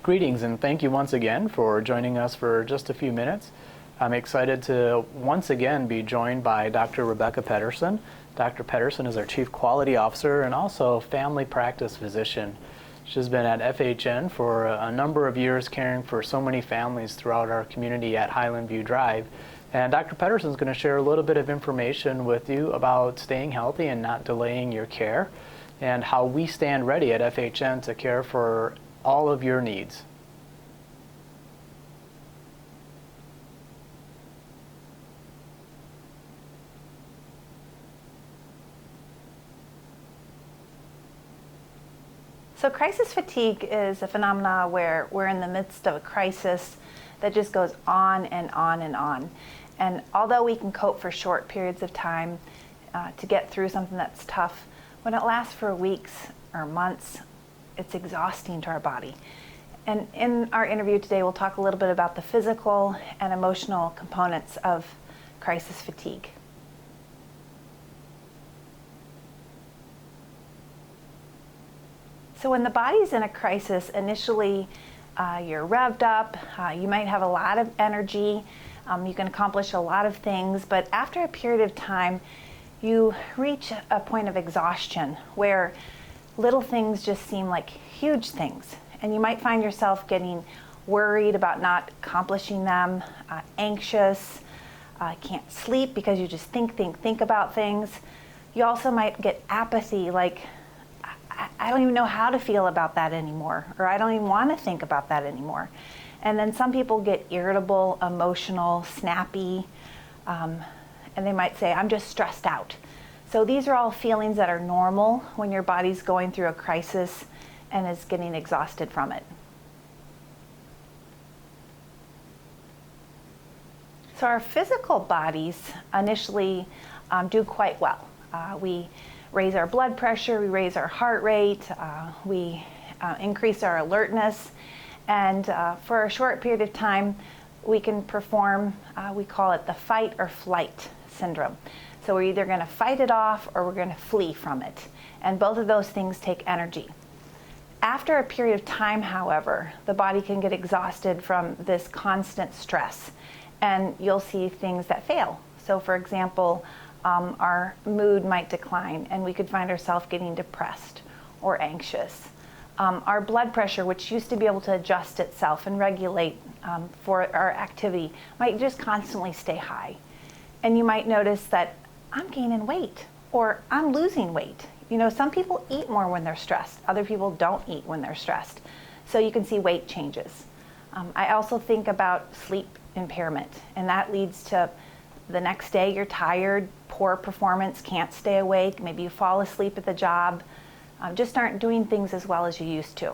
Greetings and thank you once again for joining us for just a few minutes. I'm excited to once again be joined by Dr. Rebecca Pedersen. Dr. Pedersen is our Chief Quality Officer and also family practice physician. She's been at FHN for a number of years caring for so many families throughout our community at Highland View Drive. And Dr. Pedersen is going to share a little bit of information with you about staying healthy and not delaying your care, and how we stand ready at FHN to care for all of your needs. So crisis fatigue is a phenomena where we're in the midst of a crisis that just goes on and on and on. And although we can cope for short periods of time to get through something that's tough, when it lasts for weeks or months, it's exhausting to our body. And in our interview today, we'll talk a little bit about the physical and emotional components of crisis fatigue. So when the body's in a crisis, initially you're revved up, you might have a lot of energy, you can accomplish a lot of things, but after a period of time, you reach a point of exhaustion where little things just seem like huge things. And you might find yourself getting worried about not accomplishing them, anxious, can't sleep because you just think about things. You also might get apathy, like, I don't even know how to feel about that anymore, or I don't even want to think about that anymore. And then some people get irritable, emotional, snappy, and they might say, I'm just stressed out. So these are all feelings that are normal when your body's going through a crisis and is getting exhausted from it. So our physical bodies initially do quite well. We raise our blood pressure, we raise our heart rate, we increase our alertness, and for a short period of time, we can perform, we call it the fight or flight syndrome. So we're either going to fight it off or we're going to flee from it. And both of those things take energy. After a period of time, however, the body can get exhausted from this constant stress, and you'll see things that fail. So for example, our mood might decline and we could find ourselves getting depressed or anxious. Our blood pressure, which used to be able to adjust itself and regulate for our activity, might just constantly stay high. And you might notice that I'm gaining weight or I'm losing weight. You know, some people eat more when they're stressed. Other people don't eat when they're stressed. So you can see weight changes. I also think about sleep impairment, and that leads to the next day you're tired, poor performance, can't stay awake, maybe you fall asleep at the job, just aren't doing things as well as you used to.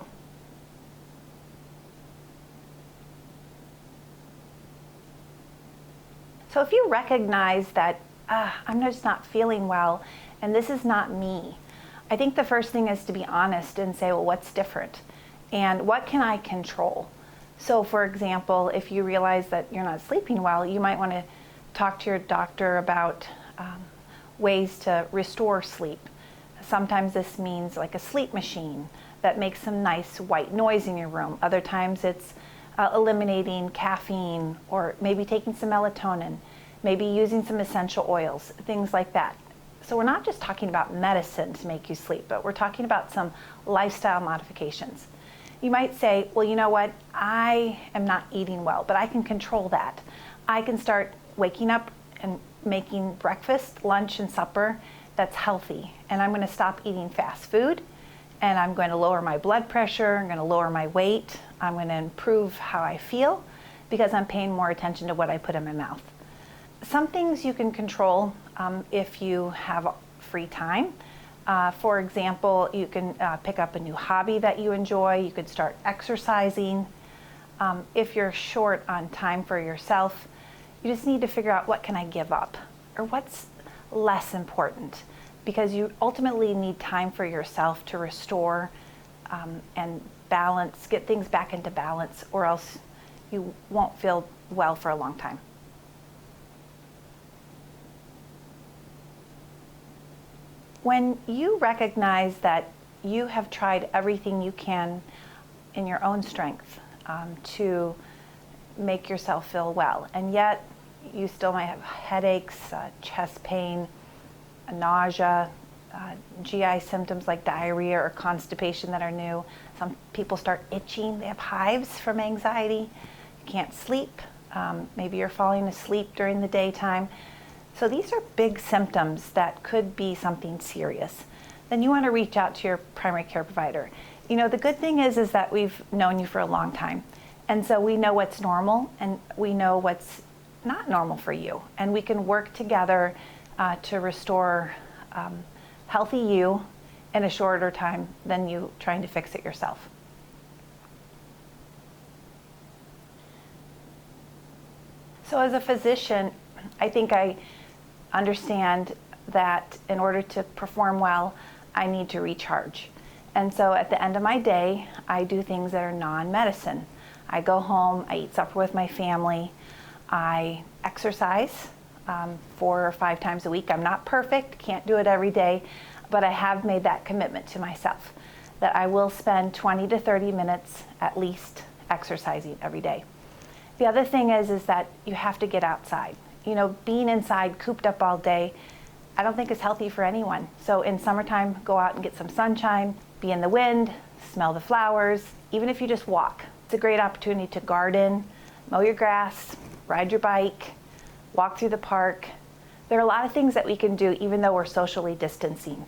So if you recognize that I'm just not feeling well and this is not me, I think the first thing is to be honest and say, well, what's different? And what can I control? So for example, if you realize that you're not sleeping well, you might want to talk to your doctor about ways to restore sleep. Sometimes this means like a sleep machine that makes some nice white noise in your room. Other times it's eliminating caffeine, or maybe taking some melatonin, maybe using some essential oils, things like that. So we're not just talking about medicine to make you sleep, but we're talking about some lifestyle modifications. You might say, well, you know what, I am not eating well, but I can control that. I can start waking up and making breakfast, lunch, and supper that's healthy. And I'm going to stop eating fast food, and I'm going to lower my blood pressure, I'm going to lower my weight, I'm going to improve how I feel because I'm paying more attention to what I put in my mouth. Some things you can control if you have free time. For example, you can pick up a new hobby that you enjoy. You could start exercising. If you're short on time for yourself, you just need to figure out, what can I give up, or what's less important, because you ultimately need time for yourself to restore and balance, get things back into balance, or else you won't feel well for a long time. When you recognize that you have tried everything you can in your own strength to make yourself feel well. And yet you still might have headaches, chest pain, nausea, GI symptoms like diarrhea or constipation that are new. Some people start itching. They have hives from anxiety. You can't sleep. Maybe you're falling asleep during the daytime. So these are big symptoms that could be something serious. Then you want to reach out to your primary care provider. You know, the good thing is that we've known you for a long time. And so we know what's normal and we know what's not normal for you. And we can work together to restore healthy you in a shorter time than you trying to fix it yourself. So as a physician, I think I understand that in order to perform well, I need to recharge. And so at the end of my day, I do things that are non-medicine. I go home, I eat supper with my family, I exercise 4 or 5 times a week. I'm not perfect, can't do it every day, but I have made that commitment to myself that I will spend 20 to 30 minutes at least exercising every day. The other thing is that you have to get outside. You know, being inside, cooped up all day, I don't think is healthy for anyone. So in summertime, go out and get some sunshine, be in the wind, smell the flowers, even if you just walk. It's a great opportunity to garden, mow your grass, ride your bike, walk through the park. There are a lot of things that we can do even though we're socially distancing.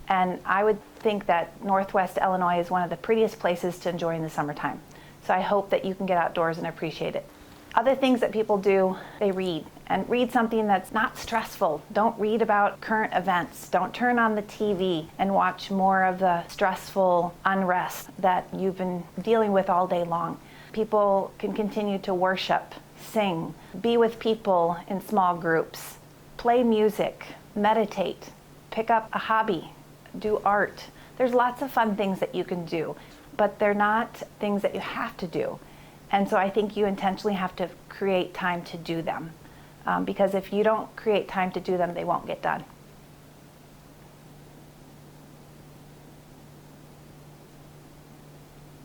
And I would think that Northwest Illinois is one of the prettiest places to enjoy in the summertime. So I hope that you can get outdoors and appreciate it. Other things that people do, they read, and read something that's not stressful. Don't read about current events. Don't turn on the TV and watch more of the stressful unrest that you've been dealing with all day long. People can continue to worship, sing, be with people in small groups, play music, meditate, pick up a hobby, do art. There's lots of fun things that you can do, but they're not things that you have to do. And so I think you intentionally have to create time to do them. Because if you don't create time to do them, they won't get done.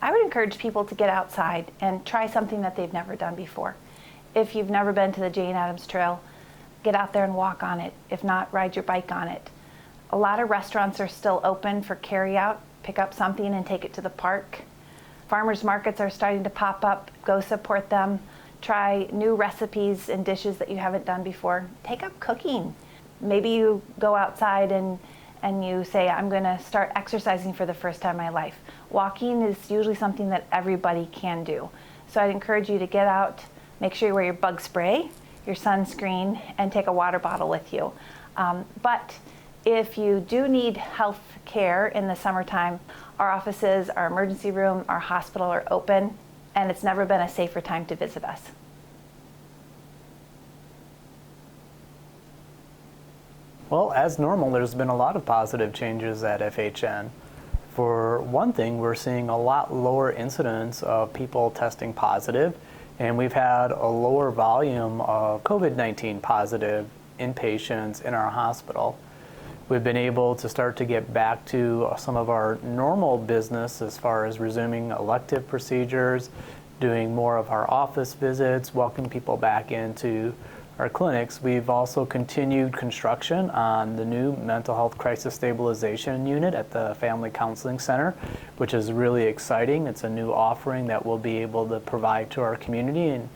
I would encourage people to get outside and try something that they've never done before. If you've never been to the Jane Addams Trail, get out there and walk on it. If not, ride your bike on it. A lot of restaurants are still open for carryout. Pick up something and take it to the park. Farmers markets are starting to pop up. Go support them. Try new recipes and dishes that you haven't done before. Take up cooking. Maybe you go outside and you say, I'm going to start exercising for the first time in my life. Walking is usually something that everybody can do. So I'd encourage you to get out, make sure you wear your bug spray, your sunscreen, and take a water bottle with you. But if you do need health care in the summertime, our offices, our emergency room, our hospital are open, and it's never been a safer time to visit us. Well, as normal, there's been a lot of positive changes at FHN. For one thing, we're seeing a lot lower incidence of people testing positive, and we've had a lower volume of COVID-19 positive inpatients in our hospital. We've been able to start to get back to some of our normal business as far as resuming elective procedures, doing more of our office visits, welcoming people back into our clinics. We've also continued construction on the new mental health crisis stabilization unit at the Family Counseling Center, which is really exciting. It's a new offering that we'll be able to provide to our community, and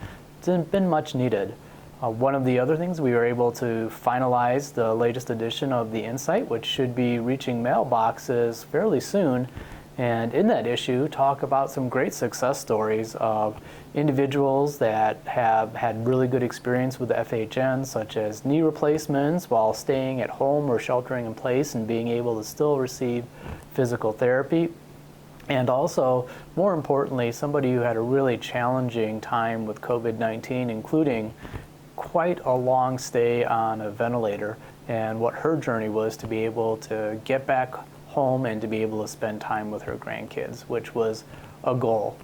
it's been much needed. One of the other things, we were able to finalize the latest edition of The Insight, which should be reaching mailboxes fairly soon. And in that issue, talk about some great success stories of individuals that have had really good experience with the FHN, such as knee replacements while staying at home or sheltering in place and being able to still receive physical therapy. And also, more importantly, somebody who had a really challenging time with COVID-19, including quite a long stay on a ventilator, and what her journey was to be able to get back home and to be able to spend time with her grandkids, which was a goal.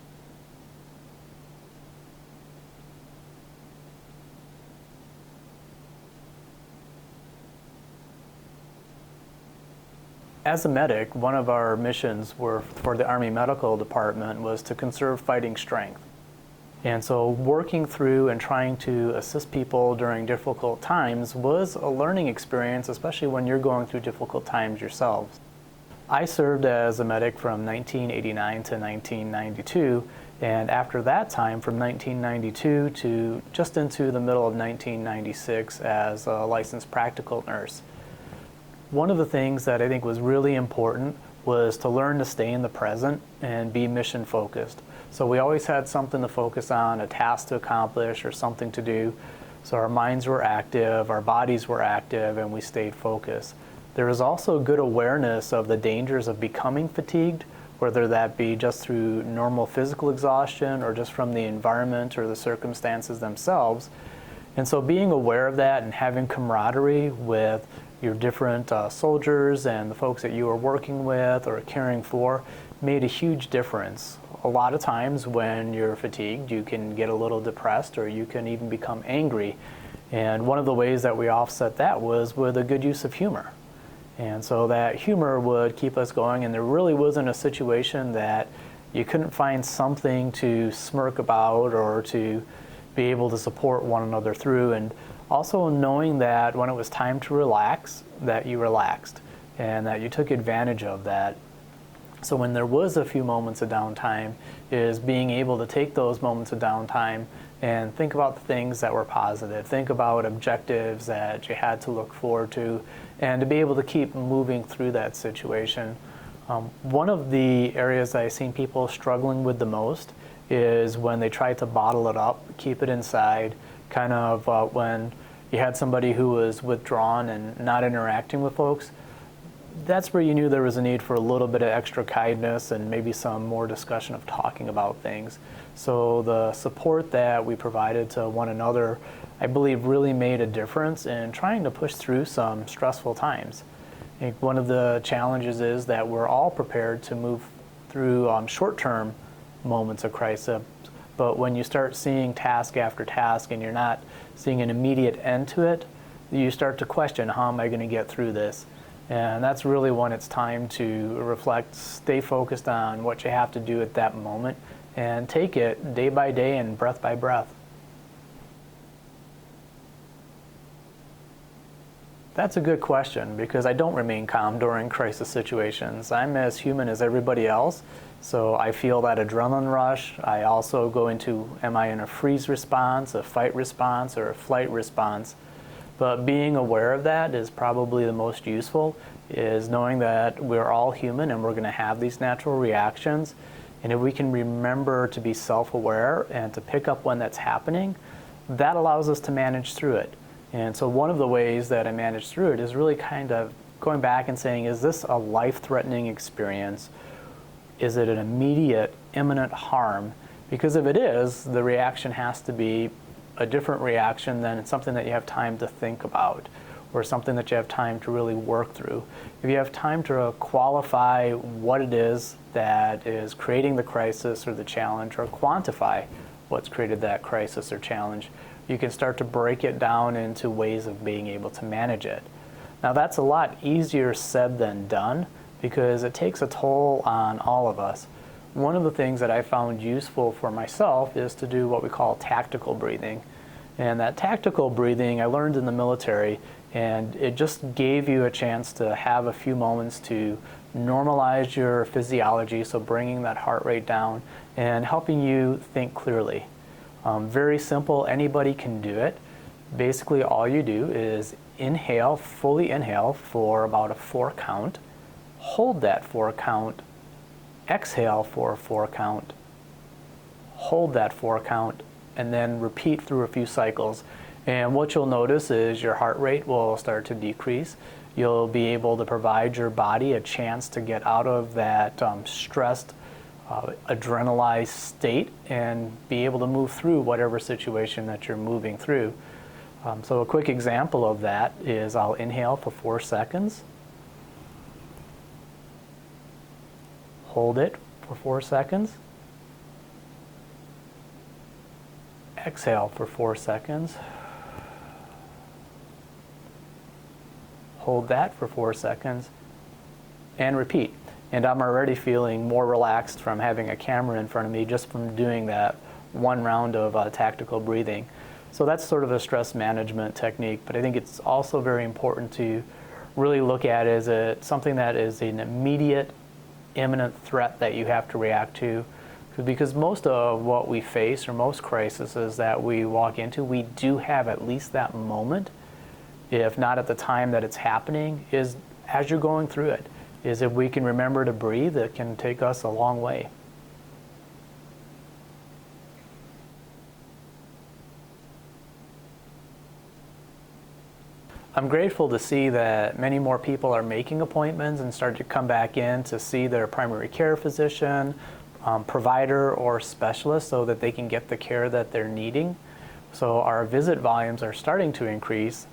As a medic, one of our missions for the Army Medical Department was to conserve fighting strength. And so working through and trying to assist people during difficult times was a learning experience, especially when you're going through difficult times yourselves. I served as a medic from 1989 to 1992, and after that time, from 1992 to just into the middle of 1996 as a licensed practical nurse. One of the things that I think was really important was to learn to stay in the present and be mission focused. So we always had something to focus on, a task to accomplish or something to do. So our minds were active, our bodies were active, and we stayed focused. There was also good awareness of the dangers of becoming fatigued, whether that be just through normal physical exhaustion or just from the environment or the circumstances themselves. And so being aware of that and having camaraderie with your different soldiers and the folks that you were working with or caring for made a huge difference. A lot of times when you're fatigued, you can get a little depressed or you can even become angry. And one of the ways that we offset that was with a good use of humor. And so that humor would keep us going, and there really wasn't a situation that you couldn't find something to smirk about or to be able to support one another through. And also knowing that when it was time to relax, that you relaxed and that you took advantage of that. So when there was a few moments of downtime, is being able to take those moments of downtime and think about the things that were positive, think about objectives that you had to look forward to, and to be able to keep moving through that situation. One of the areas that I've seen people struggling with the most is when they try to bottle it up, keep it inside, kind of when you had somebody who was withdrawn and not interacting with folks. That's where you knew there was a need for a little bit of extra kindness and maybe some more discussion of talking about things. So the support that we provided to one another, I believe, really made a difference in trying to push through some stressful times. I think one of the challenges is that we're all prepared to move through short-term moments of crisis, but when you start seeing task after task and you're not seeing an immediate end to it, you start to question, how am I going to get through this? And that's really when it's time to reflect, stay focused on what you have to do at that moment, and take it day by day and breath by breath. That's a good question, because I don't remain calm during crisis situations. I'm as human as everybody else, so I feel that adrenaline rush. I also go into, am I in a freeze response, a fight response, or a flight response? But being aware of that is probably the most useful, is knowing that we're all human and we're going to have these natural reactions. And if we can remember to be self-aware and to pick up when that's happening, that allows us to manage through it. And so one of the ways that I manage through it is really kind of going back and saying, is this a life-threatening experience? Is it an immediate, imminent harm? Because if it is, the reaction has to be a different reaction than something that you have time to think about or something that you have time to really work through. If you have time to qualify what it is that is creating the crisis or the challenge, or quantify what's created that crisis or challenge, you can start to break it down into ways of being able to manage it. Now that's a lot easier said than done, because it takes a toll on all of us. One of the things that I found useful for myself is to do what we call tactical breathing. And that tactical breathing I learned in the military, and it just gave you a chance to have a few moments to normalize your physiology, so bringing that heart rate down and helping you think clearly. Very simple, anybody can do it. Basically all you do is inhale, fully inhale for about a 4 count, hold that 4 count, exhale for a 4 count, hold that 4 count, and then repeat through a few cycles. And what you'll notice is your heart rate will start to decrease. You'll be able to provide your body a chance to get out of that stressed, adrenalized state and be able to move through whatever situation that you're moving through. So a quick example of that is I'll inhale for 4 seconds, hold it for 4 seconds, exhale for 4 seconds, hold that for 4 seconds, and repeat. And I'm already feeling more relaxed from having a camera in front of me just from doing that one round of tactical breathing. So that's sort of a stress management technique, but I think it's also very important to really look at it as something that is an immediate, imminent threat that you have to react to. Because most of what we face, or most crises that we walk into, we do have at least that moment, if not at the time that it's happening, is as you're going through it. Is if we can remember to breathe, it can take us a long way. I'm grateful to see that many more people are making appointments and start to come back in to see their primary care physician, provider, or specialist so that they can get the care that they're needing. So our visit volumes are starting to increase,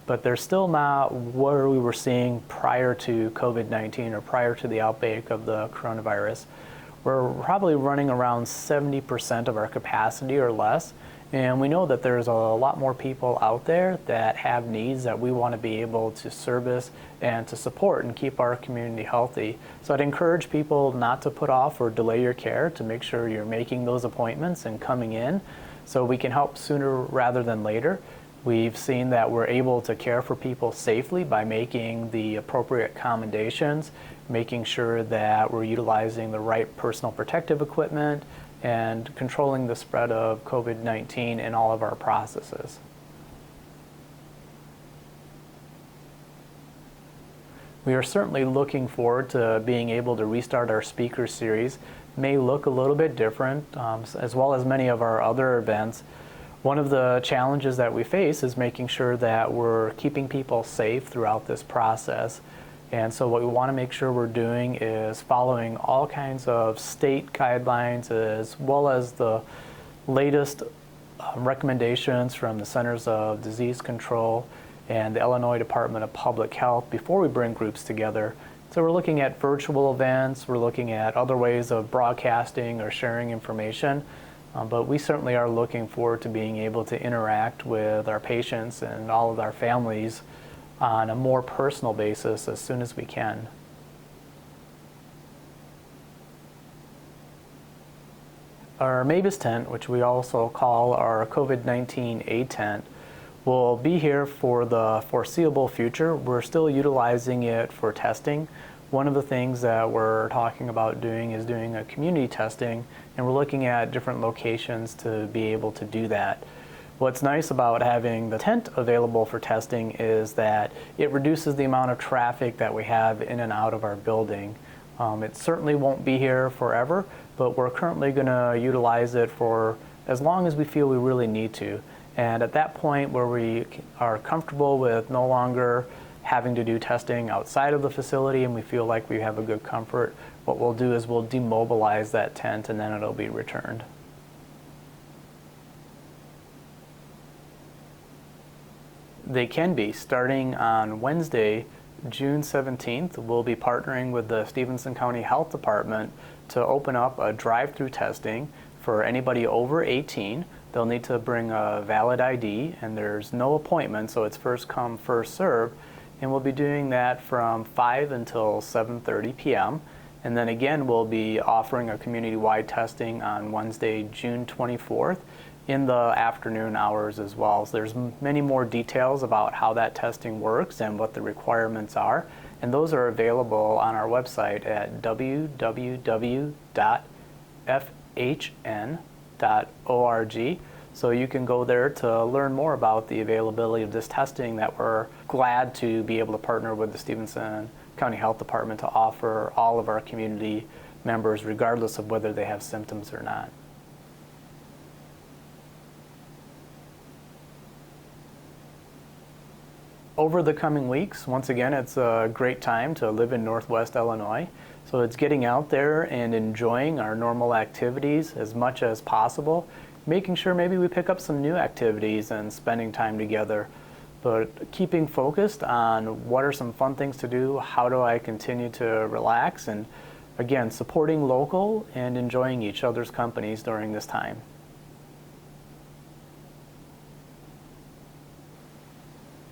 but they're still not where we were seeing prior to COVID-19 or prior to the outbreak of the coronavirus. We're probably running around 70% of our capacity or less. And we know that there's a lot more people out there that have needs that we want to be able to service and to support and keep our community healthy. So I'd encourage people not to put off or delay your care, to make sure you're making those appointments and coming in so we can help sooner rather than later. We've seen that we're able to care for people safely by making the appropriate accommodations, making sure that we're utilizing the right personal protective equipment, and controlling the spread of COVID-19 in all of our processes. We are certainly looking forward to being able to restart our speaker series. It may look a little bit different, as well as many of our other events. One of the challenges that we face is making sure that we're keeping people safe throughout this process. And so what we want to make sure we're doing is following all kinds of state guidelines, as well as the latest recommendations from the Centers of Disease Control and the Illinois Department of Public Health before we bring groups together. So we're looking at virtual events, we're looking at other ways of broadcasting or sharing information, but we certainly are looking forward to being able to interact with our patients and all of our families on a more personal basis as soon as we can. Our Mavis tent, which we also call our COVID-19 A tent, will be here for the foreseeable future. We're still utilizing it for testing. One of the things that we're talking about doing is doing a community testing, and we're looking at different locations to be able to do that. What's nice about having the tent available for testing is that it reduces the amount of traffic that we have in and out of our building. It certainly won't be here forever, but we're currently going to utilize it for as long as we feel we really need to. And at that point where we are comfortable with no longer having to do testing outside of the facility and we feel like we have a good comfort, what we'll do is we'll demobilize that tent and then it'll be returned. They can be. Starting on Wednesday, June 17th, we'll be partnering with the Stephenson County Health Department to open up a drive-through testing for anybody over 18. They'll need to bring a valid ID, and there's no appointment, so it's first come, first served. And we'll be doing that from 5 until 7:30 p.m. And then again, we'll be offering a community-wide testing on Wednesday, June 24th, in the afternoon hours as well. So there's many more details about how that testing works and what the requirements are, and those are available on our website at www.fhn.org. So you can go there to learn more about the availability of this testing that we're glad to be able to partner with the Stephenson County Health Department to offer all of our community members, regardless of whether they have symptoms or not. Over the coming weeks, once again, it's a great time to live in Northwest Illinois. So it's getting out there and enjoying our normal activities as much as possible, making sure maybe we pick up some new activities and spending time together, but keeping focused on what are some fun things to do, how do I continue to relax, and again, supporting local and enjoying each other's companies during this time.